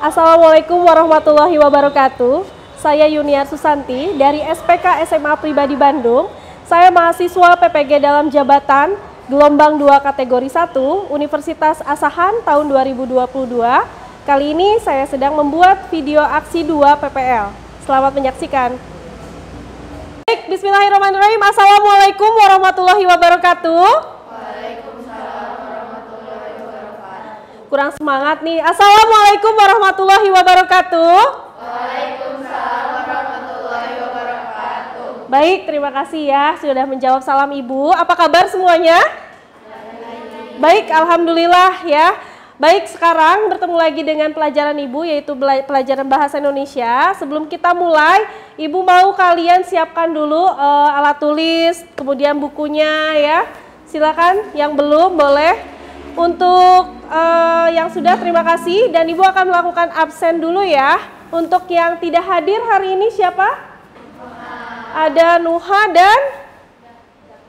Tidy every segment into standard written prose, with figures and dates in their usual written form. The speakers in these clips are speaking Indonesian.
Assalamualaikum warahmatullahi wabarakatuh. Saya Yuniar Susanti dari SPK SMA Pribadi Bandung. Saya mahasiswa PPG dalam jabatan gelombang 2 kategori 1 Universitas Asahan tahun 2022. Kali ini saya sedang membuat video aksi 2 PPL. Selamat menyaksikan. Baik, bismillahirrahmanirrahim. Assalamualaikum warahmatullahi wabarakatuh. Waalaikumsalam warahmatullahi wabarakatuh. Kurang semangat nih. Assalamualaikum warahmatullahi wabarakatuh. Waalaikumsalam warahmatullahi wabarakatuh. Baik, terima kasih ya sudah menjawab salam Ibu. Apa kabar semuanya? Baik, alhamdulillah ya. Baik, sekarang bertemu lagi dengan pelajaran Ibu, yaitu pelajaran Bahasa Indonesia. Sebelum kita mulai, Ibu mau kalian siapkan dulu alat tulis, kemudian bukunya ya. Silakan, yang belum boleh. Untuk yang sudah, terima kasih. Dan Ibu akan melakukan absen dulu ya. Untuk yang tidak hadir hari ini siapa? Ada Nuha dan?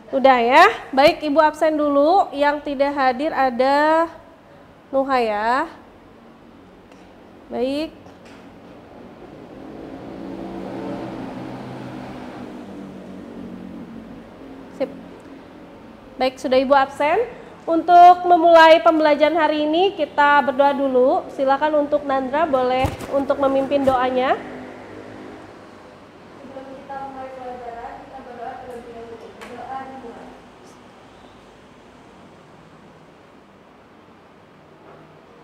Udah ya. Baik, Ibu absen dulu. Yang tidak hadir ada Nuha ya. Baik. Sip. Baik, sudah Ibu absen. Untuk memulai pembelajaran hari ini kita berdoa dulu. Silakan untuk Nandra boleh untuk memimpin doanya. Sebelum kita mulai pelajaran, kita berdoa terlebih dahulu. Doa dimulai.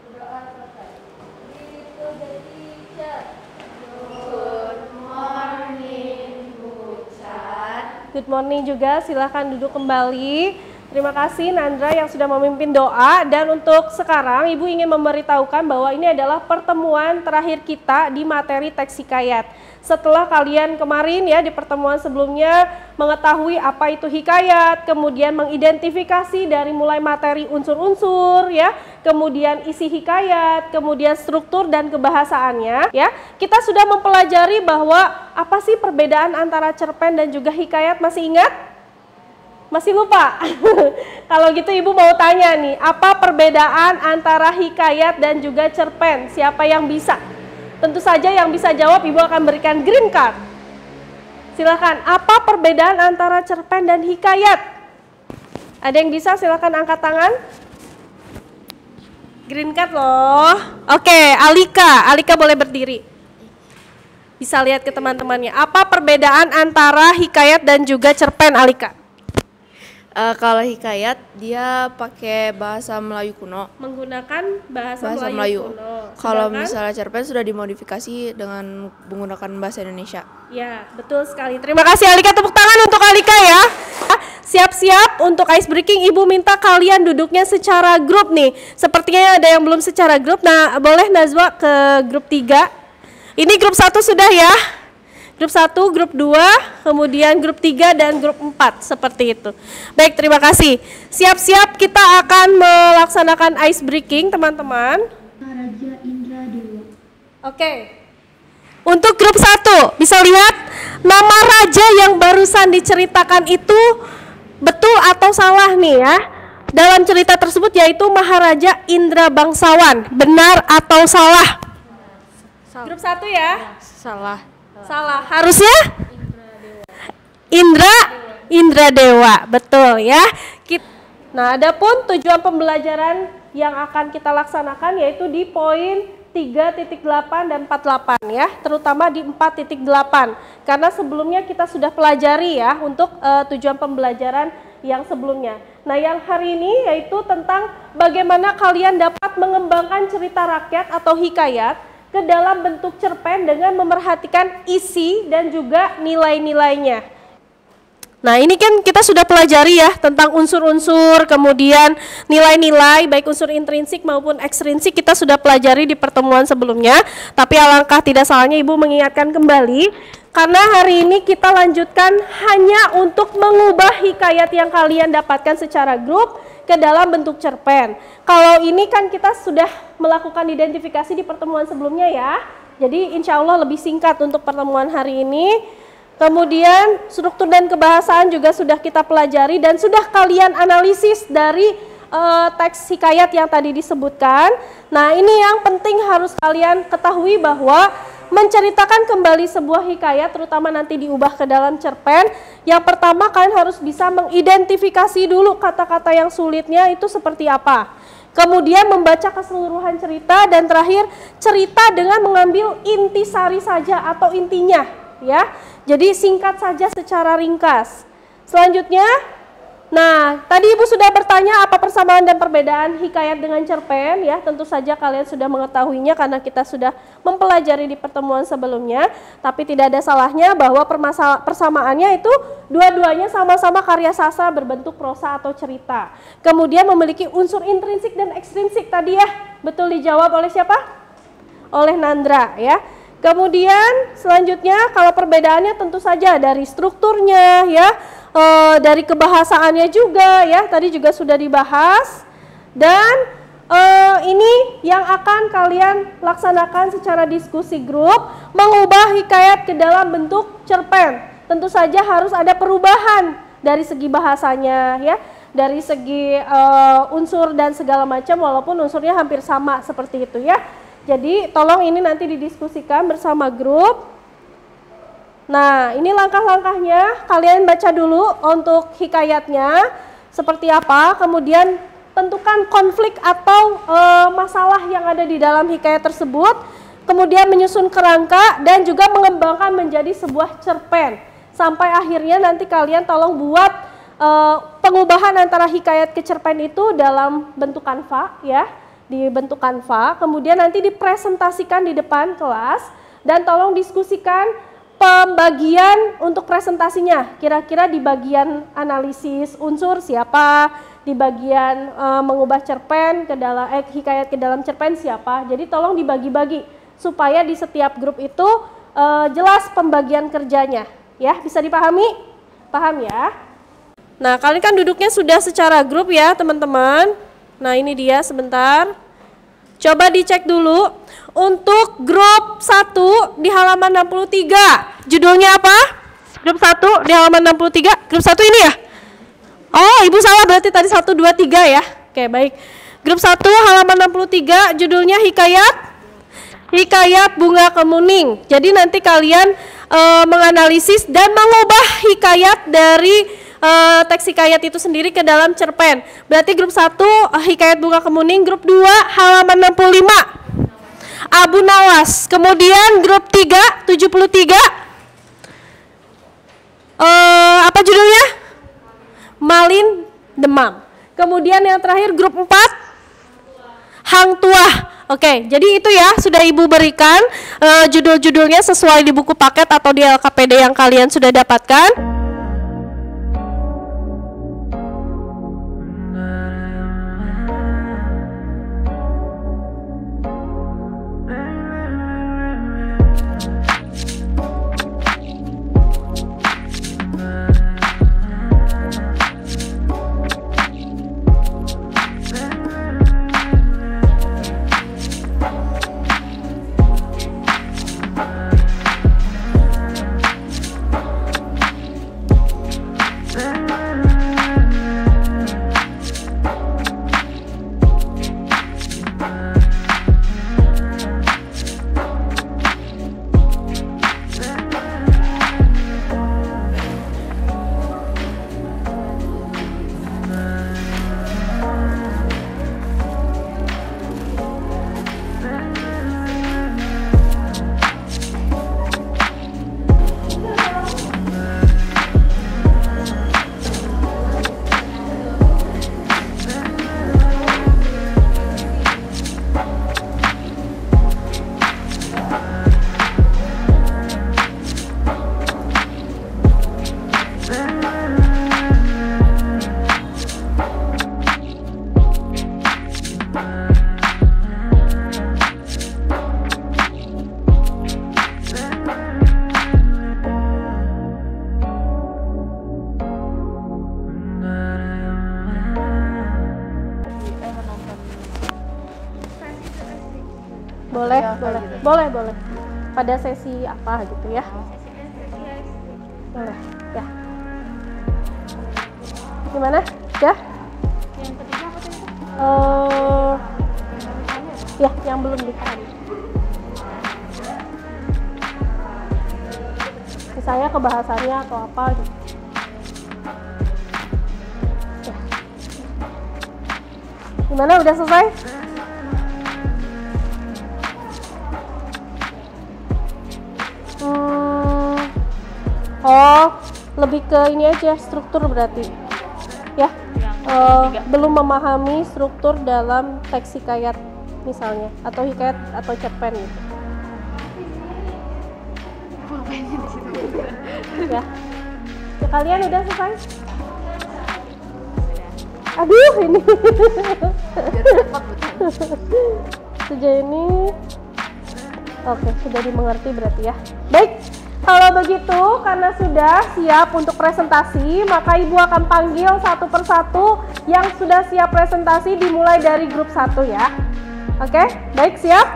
Berdoa selesai. Itu the teacher. Good morning, Bu Chan. Good morning juga, silakan duduk kembali. Terima kasih Nandra yang sudah memimpin doa. Dan untuk sekarang Ibu ingin memberitahukan bahwa ini adalah pertemuan terakhir kita di materi teks hikayat. Setelah kalian kemarin ya di pertemuan sebelumnya mengetahui apa itu hikayat, kemudian mengidentifikasi dari mulai materi unsur-unsur ya, kemudian isi hikayat, kemudian struktur dan kebahasaannya ya. Kita sudah mempelajari bahwa apa sih perbedaan antara cerpen dan juga hikayat, masih ingat? Masih lupa? Kalau gitu Ibu mau tanya nih, apa perbedaan antara hikayat dan juga cerpen? Siapa yang bisa? Tentu saja yang bisa jawab Ibu akan berikan green card. Silakan, apa perbedaan antara cerpen dan hikayat? Ada yang bisa? Silakan angkat tangan. Green card loh. Oke, Alika boleh berdiri. Bisa lihat ke teman-temannya. Apa perbedaan antara hikayat dan juga cerpen, Alika? Kalau hikayat dia pakai bahasa Melayu kuno, Menggunakan bahasa Melayu. kuno. Kalau Sedangkan- misalnya cerpen sudah dimodifikasi dengan menggunakan bahasa Indonesia. Ya, betul sekali. Terima kasih Alika, tepuk tangan untuk Alika ya. Siap-siap untuk ice breaking. Ibu minta kalian duduknya secara grup nih. Sepertinya ada yang belum secara grup. Nah, boleh Nazwa ke grup 3. Ini grup 1 sudah ya. Grup 1, grup 2, kemudian grup 3 dan grup 4 seperti itu. Baik, terima kasih. Siap-siap kita akan melaksanakan ice breaking, teman-teman. Raja Indra Dewa. Oke. Untuk grup 1, bisa lihat nama raja yang barusan diceritakan itu betul atau salah nih ya. Dalam cerita tersebut yaitu Maharaja Indra Bangsawan. Benar atau salah? Grup 1 ya. Salah. Salah. Harusnya? Indra Dewa. Betul ya. Nah, adapun tujuan pembelajaran yang akan kita laksanakan yaitu di poin 3.8 dan 48 ya, terutama di 4.8. Karena sebelumnya kita sudah pelajari ya untuk tujuan pembelajaran yang sebelumnya. Nah, yang hari ini yaitu tentang bagaimana kalian dapat mengembangkan cerita rakyat atau hikayat ke dalam bentuk cerpen dengan memerhatikan isi dan juga nilai-nilainya. Nah, ini kan kita sudah pelajari ya tentang unsur-unsur, kemudian nilai-nilai baik unsur intrinsik maupun ekstrinsik kita sudah pelajari di pertemuan sebelumnya. Tapi alangkah tidak salahnya Ibu mengingatkan kembali karena hari ini kita lanjutkan hanya untuk mengubah hikayat yang kalian dapatkan secara grup ke dalam bentuk cerpen. Kalau ini kan kita sudah melakukan identifikasi di pertemuan sebelumnya ya. Jadi insya Allah lebih singkat untuk pertemuan hari ini. Kemudian struktur dan kebahasaan juga sudah kita pelajari dan sudah kalian analisis dari teks hikayat yang tadi disebutkan. Nah, ini yang penting harus kalian ketahui bahwa menceritakan kembali sebuah hikayat, terutama nanti diubah ke dalam cerpen, yang pertama kalian harus bisa mengidentifikasi dulu kata-kata yang sulitnya itu seperti apa. Kemudian membaca keseluruhan cerita, dan terakhir cerita dengan mengambil intisari saja atau intinya, ya. Jadi singkat saja secara ringkas. Selanjutnya, nah, tadi Ibu sudah bertanya apa persamaan dan perbedaan hikayat dengan cerpen, ya. Tentu saja kalian sudah mengetahuinya karena kita sudah mempelajari di pertemuan sebelumnya. Tapi tidak ada salahnya bahwa persamaannya itu dua-duanya sama-sama karya sastra berbentuk prosa atau cerita. Kemudian memiliki unsur intrinsik dan ekstrinsik tadi, ya. Betul dijawab oleh siapa? Oleh Nandra, ya. Kemudian selanjutnya kalau perbedaannya tentu saja dari strukturnya, ya. Dari kebahasaannya juga, ya, tadi juga sudah dibahas. Dan ini yang akan kalian laksanakan secara diskusi grup, mengubah hikayat ke dalam bentuk cerpen. Tentu saja harus ada perubahan dari segi bahasanya, ya, dari segi unsur dan segala macam, walaupun unsurnya hampir sama seperti itu, ya. Jadi tolong ini nanti didiskusikan bersama grup. Nah, ini langkah-langkahnya, kalian baca dulu untuk hikayatnya seperti apa, kemudian tentukan konflik atau masalah yang ada di dalam hikayat tersebut, kemudian menyusun kerangka dan juga mengembangkan menjadi sebuah cerpen. Sampai akhirnya nanti kalian tolong buat pengubahan antara hikayat ke cerpen itu dalam bentuk Canva, ya, di bentuk Canva, kemudian nanti dipresentasikan di depan kelas dan tolong diskusikan pembagian untuk presentasinya, kira-kira di bagian analisis unsur siapa, di bagian mengubah cerpen ke dalam hikayat ke dalam cerpen siapa. Jadi tolong dibagi-bagi supaya di setiap grup itu jelas pembagian kerjanya, ya. Bisa dipahami? Paham, ya? Nah, kalian kan duduknya sudah secara grup, ya, teman-teman. Nah, ini dia, sebentar. Coba dicek dulu. Untuk grup 1 di halaman 63, judulnya apa? Grup 1 di halaman 63, grup 1 ini, ya? Oh, Ibu salah berarti tadi 1, 2, 3, ya? Oke, baik. Grup 1 halaman 63, judulnya Hikayat Bunga Kemuning. Jadi nanti kalian menganalisis dan mengubah hikayat dari teks hikayat itu sendiri ke dalam cerpen. Berarti grup 1 Hikayat Bunga Kemuning, grup 2 halaman 65 Abu Nawas. Kemudian grup 3 73 apa judulnya? Malin Demam. Kemudian yang terakhir grup 4 Hang Tuah. Oke, jadi itu, ya, sudah Ibu berikan judul-judulnya sesuai di buku paket atau di LKPD yang kalian sudah dapatkan. Boleh. Pada sesi apa gitu, ya? Boleh, ya. Gimana? Ya? Yang ketiga apa tadi? Ya, yang belum ditahan. Misalnya kebahasannya atau apa gitu. Ya. Gimana, udah selesai? Oh, lebih ke ini aja, struktur berarti. Ya, belum memahami struktur dalam teks hikayat misalnya, atau hikayat atau cerpen gitu. Ya. Ya, kalian udah selesai? Aduh, ini. Sejauh ini oke, sudah dimengerti berarti ya. Baik, kalau begitu karena sudah siap untuk presentasi, maka Ibu akan panggil satu persatu yang sudah siap presentasi, dimulai dari grup 1 ya. Oke, baik, siap?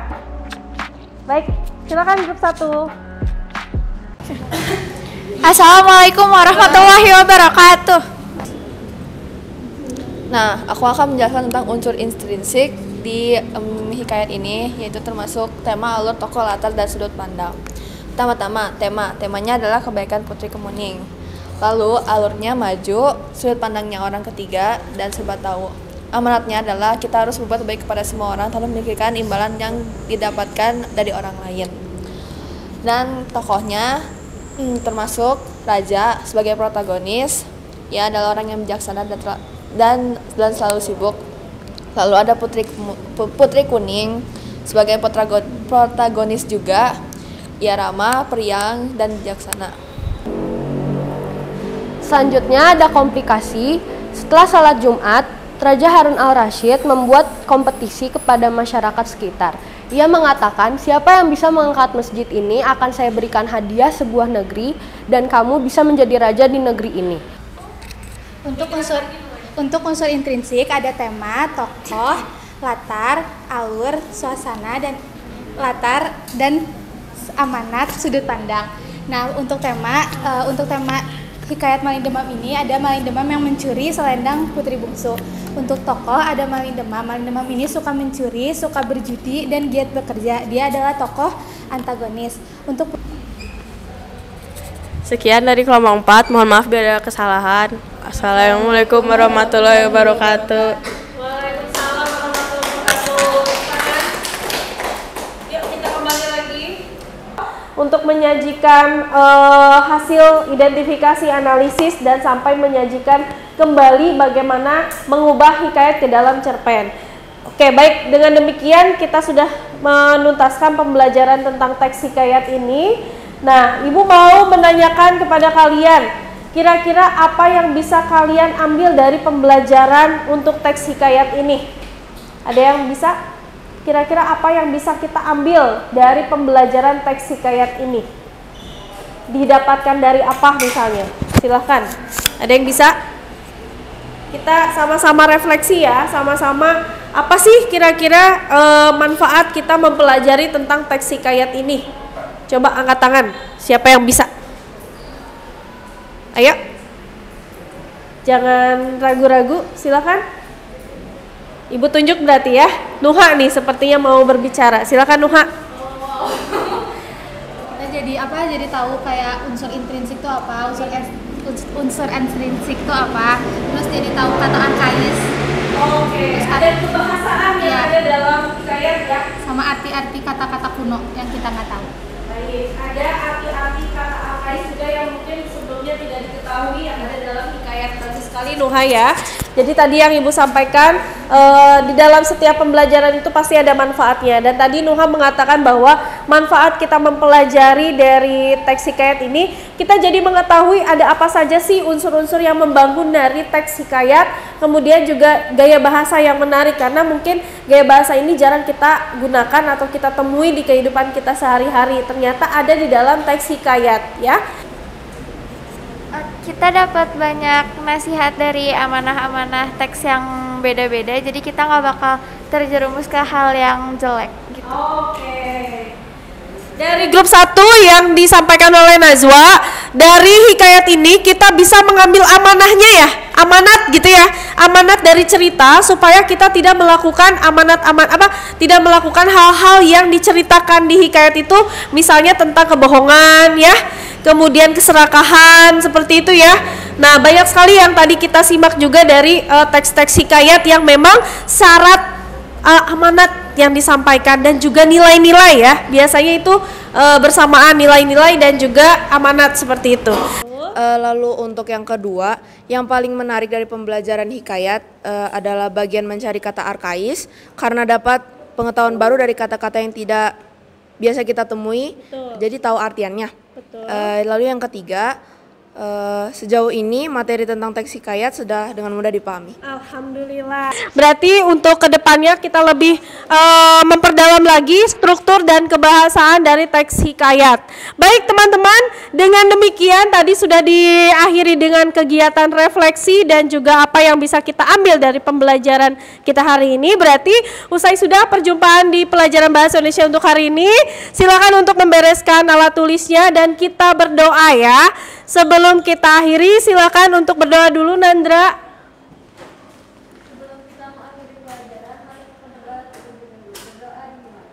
Baik, silakan grup 1. Assalamualaikum warahmatullahi wabarakatuh. Nah, aku akan menjelaskan tentang unsur intrinsik di hikayat ini, yaitu termasuk tema, alur, tokoh, latar, dan sudut pandang. Pertama-tama, temanya adalah kebaikan Putri Kemuning. Lalu alurnya maju, sudut pandangnya orang ketiga, dan serba tahu. Amanatnya adalah kita harus berbuat baik kepada semua orang tanpa memikirkan imbalan yang didapatkan dari orang lain. Dan tokohnya termasuk Raja sebagai protagonis, ya adalah orang yang bijaksana dan selalu sibuk. Lalu ada Putri Kuning sebagai protagonis juga, ia ramah, periang, dan bijaksana. Selanjutnya ada komplikasi. Setelah salat Jumat, Raja Harun al-Rasyid membuat kompetisi kepada masyarakat sekitar. Ia mengatakan, siapa yang bisa mengangkat masjid ini akan saya berikan hadiah sebuah negeri dan kamu bisa menjadi raja di negeri ini. Untuk unsur intrinsik ada tema, tokoh, latar, alur, suasana, dan amanat, sudut pandang. Nah, untuk tema hikayat Malin Demam ini ada Malin Demam yang mencuri selendang putri bungsu. Untuk tokoh ada Malin Demam. Malin Demam ini suka mencuri, suka berjudi, dan giat bekerja. Dia adalah tokoh antagonis. Sekian dari kelompok 4, mohon maaf bila ada kesalahan. Assalamualaikum warahmatullahi wabarakatuh. Waalaikumsalam warahmatullahi wabarakatuh. Yuk kita kembali lagi untuk menyajikan hasil identifikasi analisis dan sampai menyajikan kembali bagaimana mengubah hikayat ke dalam cerpen. Oke, baik, dengan demikian kita sudah menuntaskan pembelajaran tentang teks hikayat ini. Nah, Ibu mau menanyakan kepada kalian, kira-kira apa yang bisa kalian ambil dari pembelajaran untuk teks hikayat ini? Ada yang bisa? Kira-kira apa yang bisa kita ambil dari pembelajaran teks hikayat ini? Didapatkan dari apa misalnya? Silahkan. Ada yang bisa? Kita sama-sama refleksi ya, sama-sama apa sih kira-kira manfaat kita mempelajari tentang teks hikayat ini? Coba angkat tangan, siapa yang bisa? Ayo, jangan ragu-ragu, silakan. Ibu tunjuk berarti ya. Nuha nih sepertinya mau berbicara, silakan Nuha. Kita jadi tahu kayak unsur intrinsik itu apa, unsur ekstrinsik itu apa, terus jadi tahu kata arkais. Oke, ada kebahasaan yang ada dalam hikayat ya. Sama arti-arti kata-kata kuno yang kita nggak tahu. Baik, ada arti-arti kata arkais juga yang mungkin sebelumnya tidak diketahui yang ada dalam hikayat. Bagus sekali Nuha ya. Jadi tadi yang Ibu sampaikan di dalam setiap pembelajaran itu pasti ada manfaatnya. Dan tadi Nuha mengatakan bahwa manfaat kita mempelajari dari teks hikayat ini, kita jadi mengetahui ada apa saja sih unsur-unsur yang membangun dari teks hikayat. Kemudian juga gaya bahasa yang menarik, karena mungkin gaya bahasa ini jarang kita gunakan atau kita temui di kehidupan kita sehari-hari. Ternyata ada di dalam teks hikayat ya. Kita dapat banyak nasihat dari amanah-amanah teks yang beda-beda, jadi kita nggak bakal terjerumus ke hal yang jelek gitu. Oke. Dari grup 1 yang disampaikan oleh Najwa, dari hikayat ini kita bisa mengambil amanahnya ya, amanat gitu ya, amanat dari cerita supaya kita tidak melakukan tidak melakukan hal-hal yang diceritakan di hikayat itu, misalnya tentang kebohongan ya, kemudian keserakahan seperti itu ya. Nah, banyak sekali yang tadi kita simak juga dari teks-teks hikayat yang memang syarat amanat yang disampaikan dan juga nilai-nilai ya, biasanya itu bersamaan nilai-nilai dan juga amanat seperti itu. Lalu untuk yang kedua, yang paling menarik dari pembelajaran hikayat adalah bagian mencari kata arkais karena dapat pengetahuan baru dari kata-kata yang tidak biasa kita temui. Betul. Jadi tahu artiannya. Betul. Lalu yang ketiga, sejauh ini materi tentang teks hikayat sudah dengan mudah dipahami. Alhamdulillah. Berarti untuk kedepannya kita lebih memperdalam lagi struktur dan kebahasaan dari teks hikayat. Baik teman-teman, dengan demikian tadi sudah diakhiri dengan kegiatan refleksi dan juga apa yang bisa kita ambil dari pembelajaran kita hari ini. Berarti usai sudah perjumpaan di pelajaran bahasa Indonesia untuk hari ini. Silakan untuk membereskan alat tulisnya dan kita berdoa ya. Sebelum kita akhiri, silakan untuk berdoa dulu Nandra. Sebelum kita mengakhiri pelajaran, mari kita berdoa terlebih dahulu. Berdoa dimulai.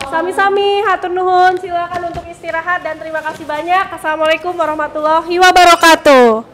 Sami-sami, hatur nuhun. Silakan untuk istirahat dan terima kasih banyak. Assalamualaikum warahmatullahi wabarakatuh.